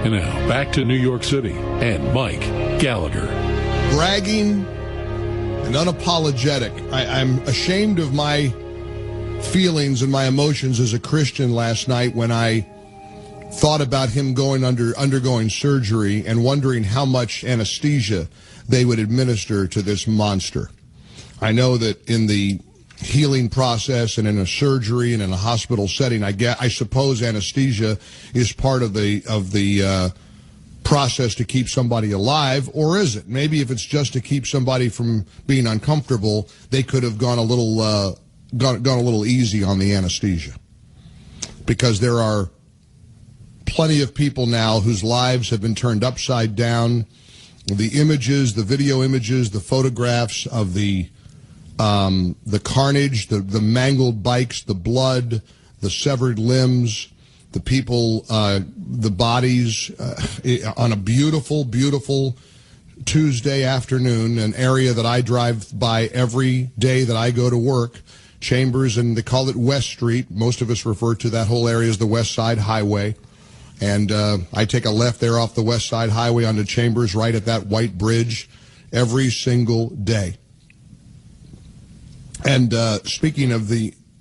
And now, back to New York City and Mike Gallagher. Bragging and unapologetic. I'm ashamed of my feelings and my emotions as a Christian last night when I thought about him undergoing surgery and wondering how much anesthesia they would administer to this monster. I know that in the healing process and in a surgery and in a hospital setting, I suppose anesthesia is part of the process to keep somebody alive, or is it? Maybe if it's just to keep somebody from being uncomfortable, they could have gone a little easy on the anesthesia, because there are plenty of people now whose lives have been turned upside down. The images, the video images, the photographs of the carnage, the mangled bikes, the blood, the severed limbs, the people, the bodies, on a beautiful, beautiful Tuesday afternoon, an area that I drive by every day that I go to work, Chambers, and they call it West Street. Most of us refer to that whole area as the West Side Highway. And I take a left there off the West Side Highway onto Chambers, right at that white bridge, every single day. And speaking of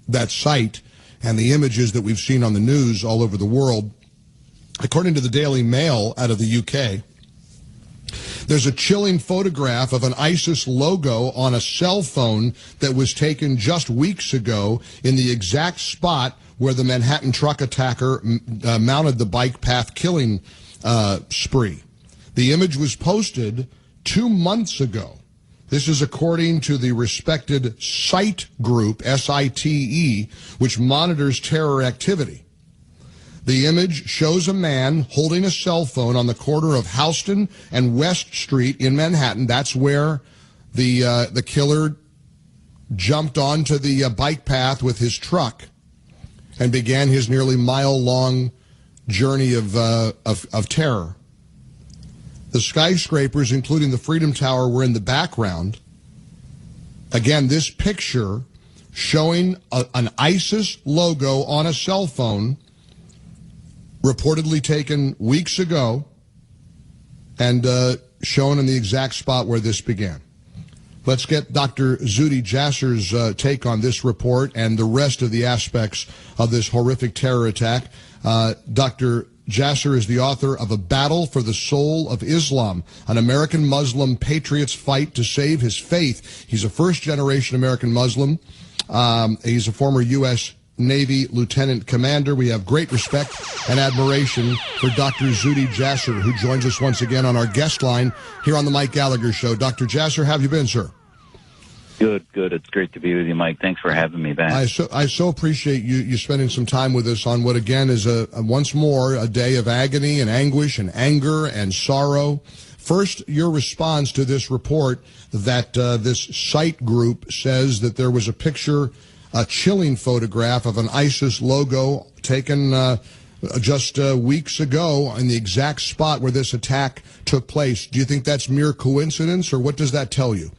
that site and the images that we've seen on the news all over the world, according to the Daily Mail out of the UK, there's a chilling photograph of an ISIS logo on a cell phone that was taken just weeks ago in the exact spot where the Manhattan truck attacker mounted the bike path killing spree. The image was posted 2 months ago. This is according to the respected SITE group, S-I-T-E, which monitors terror activity. The image shows a man holding a cell phone on the corner of Houston and West Street in Manhattan. That's where the killer jumped onto the bike path with his truck and began his nearly mile-long journey of terror. The skyscrapers, including the Freedom Tower, were in the background. Again, this picture showing an ISIS logo on a cell phone, reportedly taken weeks ago, and shown in the exact spot where this began. Let's get Dr. Zuhdi Jasser's take on this report and the rest of the aspects of this horrific terror attack. Dr. Jasser is the author of A Battle for the Soul of Islam, an American Muslim patriot's fight to save his faith. He's a first-generation American Muslim. He's a former U.S. Navy lieutenant commander. We have great respect and admiration for Dr. Zuhdi Jasser, who joins us once again on our guest line here on the Mike Gallagher Show. Dr. Jasser, how have you been, sir? Good. It's great to be with you, Mike. Thanks for having me back. I so appreciate you spending some time with us on what, again, is once more a day of agony and anguish and anger and sorrow. First, your response to this report that this SITE group says that there was a picture, a chilling photograph of an ISIS logo taken just weeks ago in the exact spot where this attack took place. Do you think that's mere coincidence, or what does that tell you?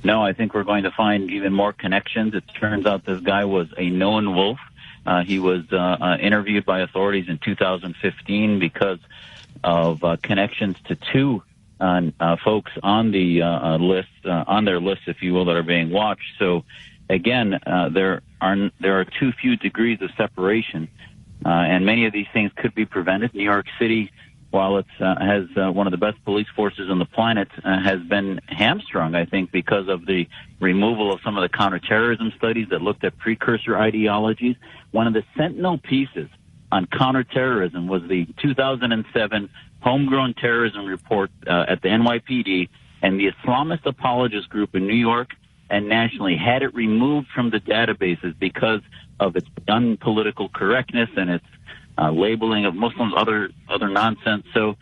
No, I think we're going to find even more connections. It turns out this guy was a known wolf. He was interviewed by authorities in 2015 because of connections to two folks on the list, on their list, if you will, that are being watched. So, again, there are too few degrees of separation, and many of these things could be prevented. New York City, while it has one of the best police forces on the planet, has been hamstrung, I think, because of the removal of some of the counterterrorism studies that looked at precursor ideologies. One of the sentinel pieces on counterterrorism was the 2007 Homegrown Terrorism Report at the NYPD, and the Islamist Apologist Group in New York and nationally had it removed from the databases because of its unpolitical correctness and its labeling of Muslims, other nonsense. So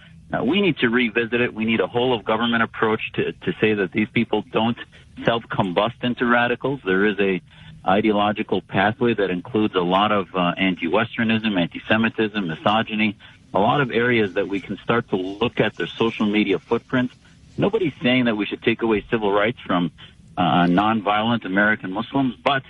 we need to revisit it. We need a whole of government approach to say that these people don't self-combust into radicals. There is a ideological pathway that includes a lot of anti-Westernism, anti-Semitism, misogyny, a lot of areas that we can start to look at their social media footprints. Nobody's saying that we should take away civil rights from nonviolent American Muslims, but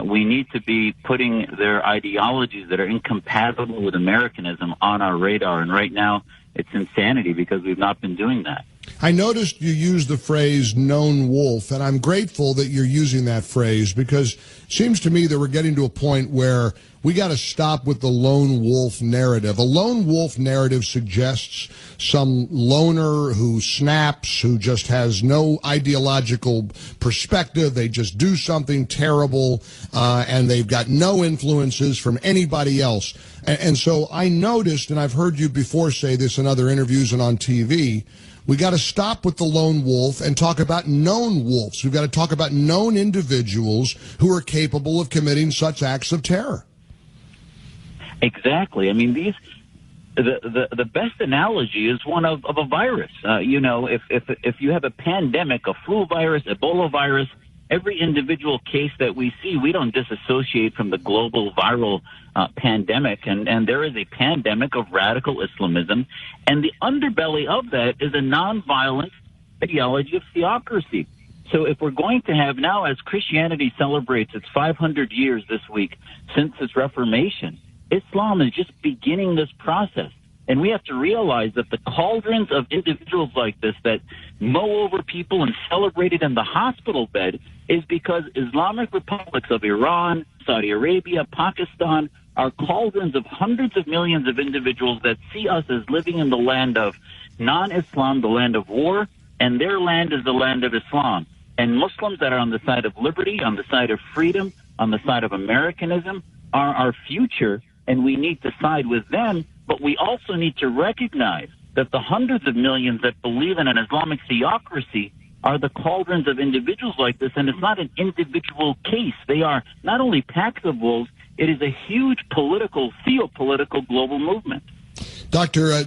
We need to be putting their ideologies that are incompatible with Americanism on our radar. And right now, it's insanity because we've not been doing that. I noticed you used the phrase "known wolf," and I'm grateful that you're using that phrase because it seems to me that we're getting to a point where we got to stop with the lone wolf narrative. A lone wolf narrative suggests some loner who snaps, who just has no ideological perspective. They just do something terrible, and they've got no influences from anybody else. And so I noticed, and I've heard you before say this in other interviews and on TV, we got to stop with the lone wolf and talk about known wolves. We've got to talk about known individuals who are capable of committing such acts of terror. Exactly. I mean, the best analogy is one of a virus. If you have a pandemic, a flu virus, Ebola virus, every individual case that we see, we don't disassociate from the global viral pandemic. And there is a pandemic of radical Islamism. And the underbelly of that is a nonviolent ideology of theocracy. So if we're going to have now, as Christianity celebrates its 500 years this week since its Reformation, Islam is just beginning this process. And we have to realize that the cauldrons of individuals like this that mow over people and celebrate it in the hospital bed is because Islamic republics of Iran, Saudi Arabia, Pakistan are cauldrons of hundreds of millions of individuals that see us as living in the land of non-Islam, the land of war, and their land is the land of Islam. And Muslims that are on the side of liberty, on the side of freedom, on the side of Americanism are our future, and we need to side with them. But we also need to recognize that the hundreds of millions that believe in an Islamic theocracy are the cauldrons of individuals like this, and it's not an individual case. They are not only packs of wolves, it is a huge political, theopolitical global movement. Dr.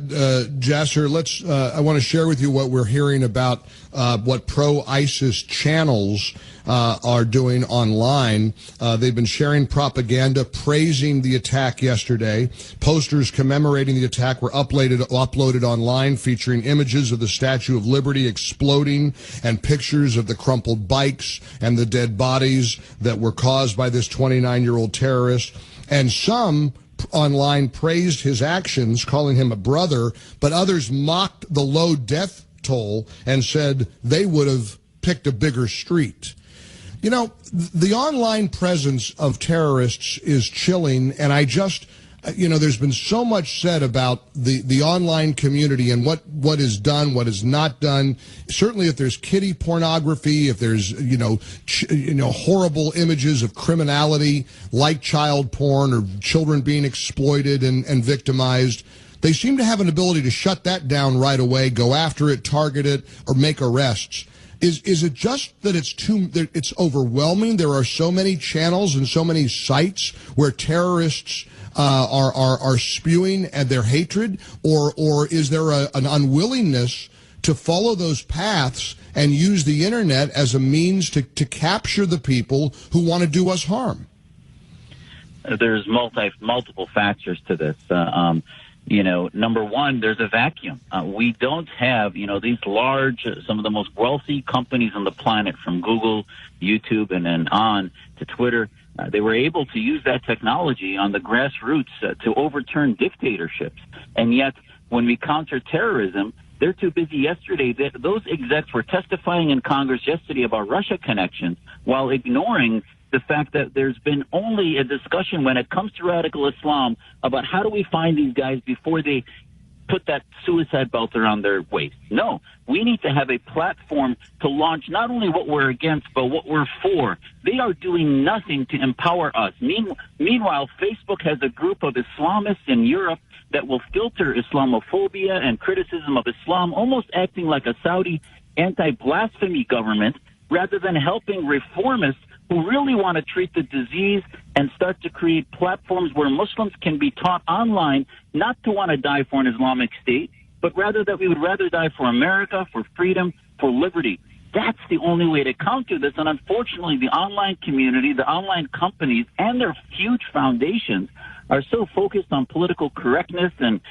Jasser, I want to share with you what we're hearing about what pro-ISIS channels are doing online. They've been sharing propaganda praising the attack yesterday. Posters commemorating the attack were uploaded online, featuring images of the Statue of Liberty exploding and pictures of the crumpled bikes and the dead bodies that were caused by this 29-year-old terrorist. And some online praised his actions, calling him a brother, but others mocked the low death toll and said they would have picked a bigger street. You know, the online presence of terrorists is chilling, and there's been so much said about the online community and what is done, what is not done. Certainly if there's kiddie pornography, if there's, horrible images of criminality like child porn or children being exploited and victimized, they seem to have an ability to shut that down right away, go after it, target it, or make arrests. Is it just that it's overwhelming? There are so many channels and so many sites where terrorists are spewing at their hatred, or is there an unwillingness to follow those paths and use the internet as a means to capture the people who want to do us harm? There's multiple factors to this. Number one, there's a vacuum. We don't have, these large, some of the most wealthy companies on the planet, from Google, YouTube, and then on to Twitter. They were able to use that technology on the grassroots to overturn dictatorships. And yet, when we counter terrorism, they're too busy. Yesterday, those execs were testifying in Congress yesterday about Russia connections while ignoring the fact that there's been only a discussion when it comes to radical Islam about how do we find these guys before they put that suicide belt around their waist. No, we need to have a platform to launch not only what we're against, but what we're for. They are doing nothing to empower us. Meanwhile, Facebook has a group of Islamists in Europe that will filter Islamophobia and criticism of Islam, almost acting like a Saudi anti-blasphemy government, rather than helping reformists who really want to treat the disease and start to create platforms where Muslims can be taught online not to want to die for an Islamic State, but rather that we would rather die for America, for freedom, for liberty. That's the only way to counter this. And unfortunately, the online community, the online companies, and their huge foundations are so focused on political correctness and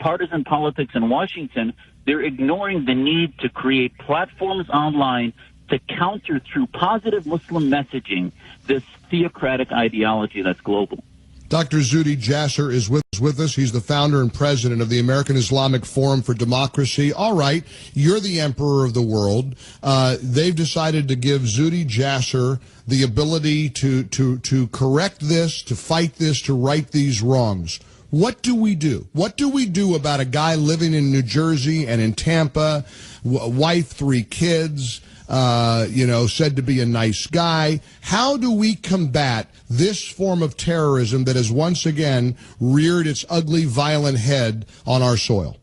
partisan politics in Washington, they're ignoring the need to create platforms online to counter through positive Muslim messaging this theocratic ideology that's global. Dr. Zuhdi Jasser is with us. He's the founder and president of the American Islamic Forum for Democracy. All right, you're the emperor of the world. They've decided to give Zuhdi Jasser the ability to correct this, to fight this, to right these wrongs. What do we do? What do we do about a guy living in New Jersey and in Tampa, wife, 3 kids, said to be a nice guy? How do we combat this form of terrorism that has once again reared its ugly, violent head on our soil?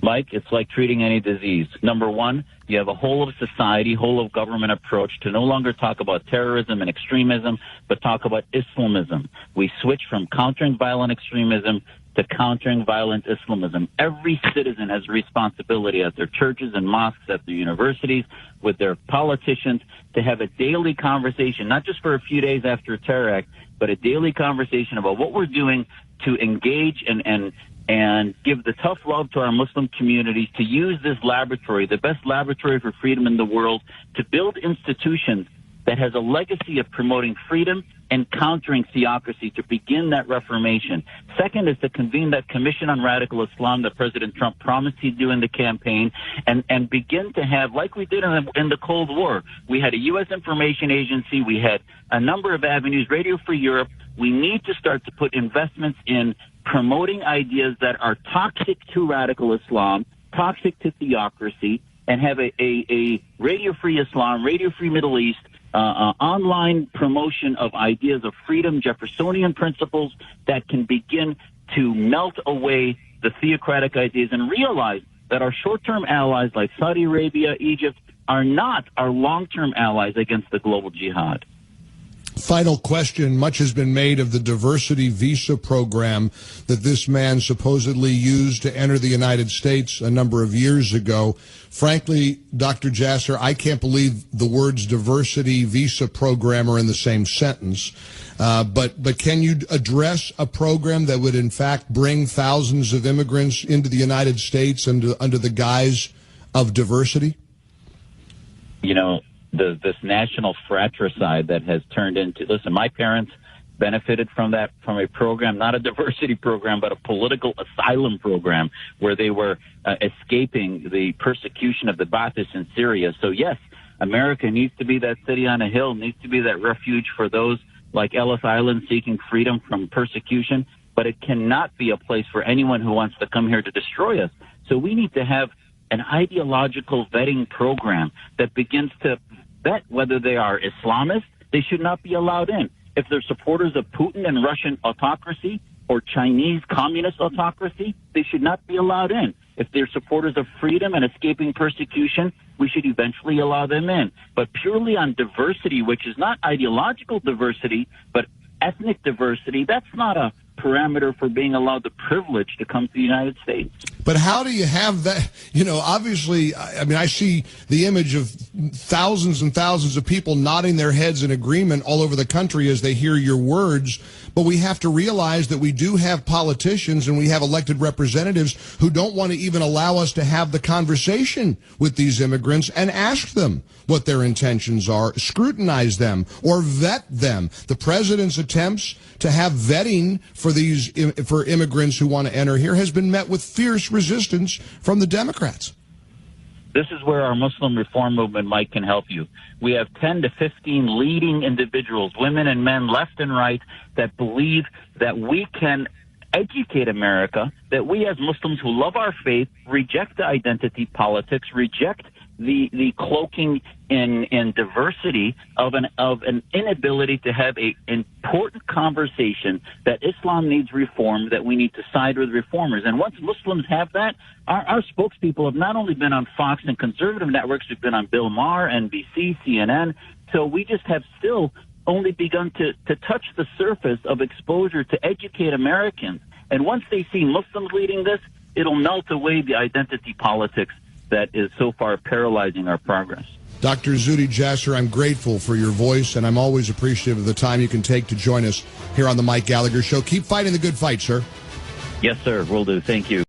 Mike, it's like treating any disease. Number one, you have a whole of society, whole of government approach to no longer talk about terrorism and extremism, but talk about Islamism. We switch from countering violent extremism to countering violent Islamism. Every citizen has a responsibility at their churches and mosques, at their universities, with their politicians, to have a daily conversation, not just for a few days after a terror act, but a daily conversation about what we're doing to engage and give the tough love to our Muslim communities, to use this laboratory, the best laboratory for freedom in the world, to build institutions that has a legacy of promoting freedom and countering theocracy, to begin that reformation. Second is to convene that Commission on Radical Islam that President Trump promised he'd do in the campaign, and begin to have, like we did in the Cold War, we had a U.S. information agency, we had a number of avenues, Radio Free Europe. We need to start to put investments in promoting ideas that are toxic to radical Islam, toxic to theocracy, and have a Radio Free Islam, Radio Free Middle East, online promotion of ideas of freedom, Jeffersonian principles that can begin to melt away the theocratic ideas and realize that our short-term allies like Saudi Arabia, Egypt, are not our long-term allies against the global jihad. Final question. Much has been made of the diversity visa program that this man supposedly used to enter the United States a number of years ago. Frankly, Dr. Jasser, I can't believe the words diversity visa program are in the same sentence. But can you address a program that would, in fact, bring thousands of immigrants into the United States under the guise of diversity? You know, this national fratricide that has turned into, listen, my parents benefited from that, from a program, not a diversity program, but a political asylum program where they were escaping the persecution of the Ba'athists in Syria. So yes, America needs to be that city on a hill, needs to be that refuge for those like Ellis Island seeking freedom from persecution, but it cannot be a place for anyone who wants to come here to destroy us. So we need to have an ideological vetting program that begins to vet whether they are Islamists. They should not be allowed in. If they're supporters of Putin and Russian autocracy or Chinese communist autocracy, they should not be allowed in. If they're supporters of freedom and escaping persecution, we should eventually allow them in. But purely on diversity, which is not ideological diversity, but ethnic diversity, that's not a parameter for being allowed the privilege to come to the United States. But how do you have that? You know, obviously, I mean, I see the image of thousands and thousands of people nodding their heads in agreement all over the country as they hear your words. But we have to realize that we do have politicians and we have elected representatives who don't want to even allow us to have the conversation with these immigrants and ask them what their intentions are, scrutinize them, or vet them. The president's attempts to have vetting for immigrants who want to enter here has been met with fierce resistance from the Democrats. This is where our Muslim reform movement, Mike, can help you. We have 10 to 15 leading individuals, women and men, left and right, that believe that we can educate America, that we as Muslims who love our faith reject the identity politics, reject the cloaking in diversity of an inability to have a important conversation that Islam needs reform, that we need to side with reformers. And once Muslims have that, our spokespeople have not only been on Fox and conservative networks, we've been on Bill Maher, NBC, CNN. So we just have still only begun to touch the surface of exposure to educate Americans. And once they see Muslims leading this, it'll melt away the identity politics that is so far paralyzing our progress. Dr. Zuhdi Jasser, I'm grateful for your voice, and I'm always appreciative of the time you can take to join us here on the Mike Gallagher Show. Keep fighting the good fight, sir. Yes, sir. Will do. Thank you.